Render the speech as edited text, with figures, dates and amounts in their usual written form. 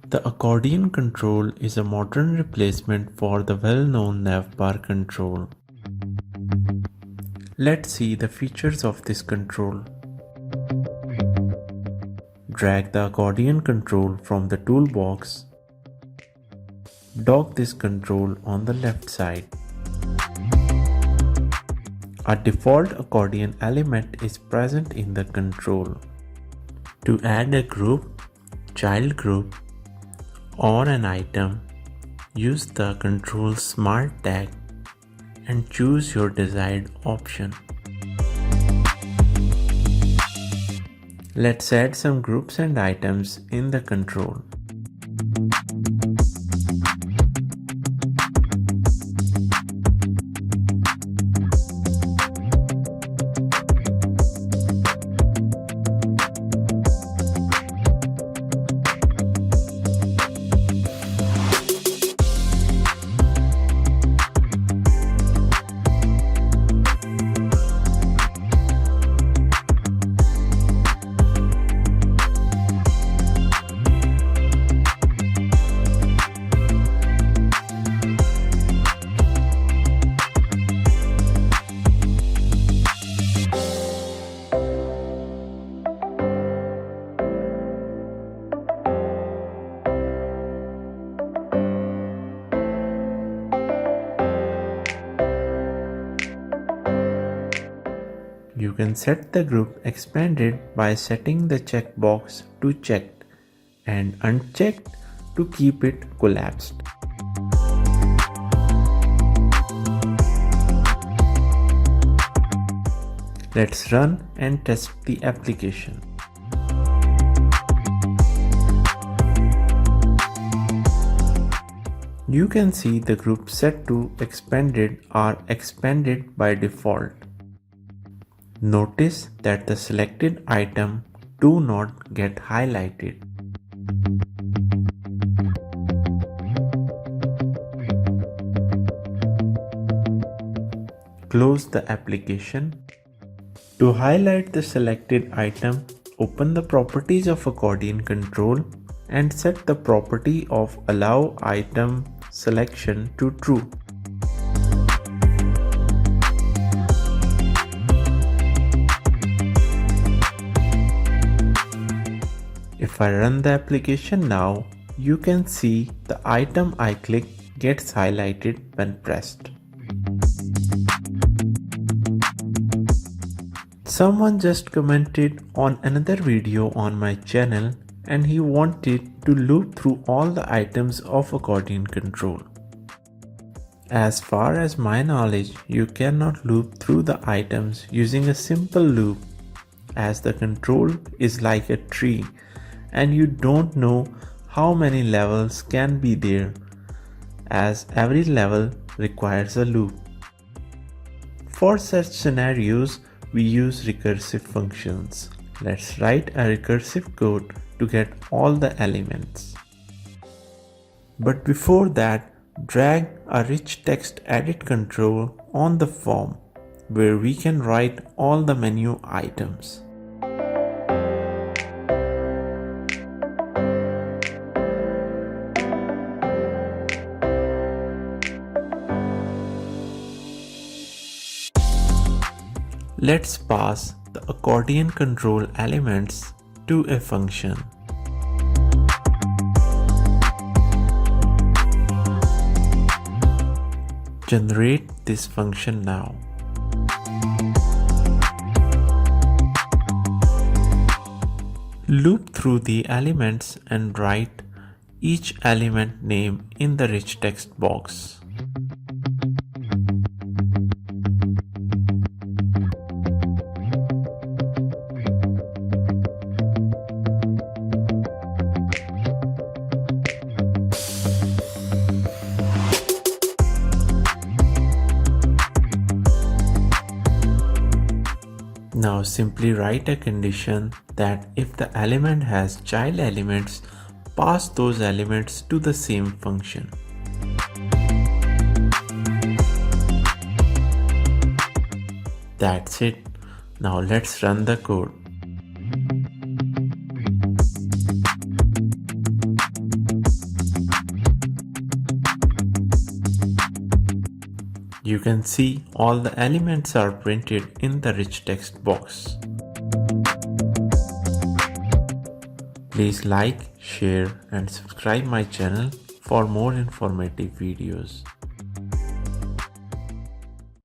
The Accordion Control is a modern replacement for the well-known NavBar control. Let's see the features of this control. Drag the Accordion Control from the toolbox. Dock this control on the left side. A default accordion element is present in the control. To add a group, child group, or an item, use the control Smart tag and choose your desired option. Let's add some groups and items in the control. You can set the group expanded by setting the checkbox to checked and unchecked to keep it collapsed. Let's run and test the application. You can see the groups set to expanded are expanded by default. Notice that the selected item do not get highlighted. Close the application. To highlight the selected item, open the properties of Accordion Control and set the property of Allow Item Selection to True. If I run the application now, you can see the item I click gets highlighted when pressed. Someone just commented on another video on my channel and he wanted to loop through all the items of Accordion Control. As far as my knowledge, you cannot loop through the items using a simple loop, as the control is like a tree and you don't know how many levels can be there, as every level requires a loop. For such scenarios, we use recursive functions. Let's write a recursive code to get all the elements. But before that, drag a rich text edit control on the form where we can write all the menu items. Let's pass the accordion control elements to a function. Generate this function now. Loop through the elements and write each element name in the rich text box. Now simply write a condition that if the element has child elements, pass those elements to the same function. That's it. Now let's run the code. You can see all the elements are printed in the rich text box. Please like, share and subscribe my channel for more informative videos.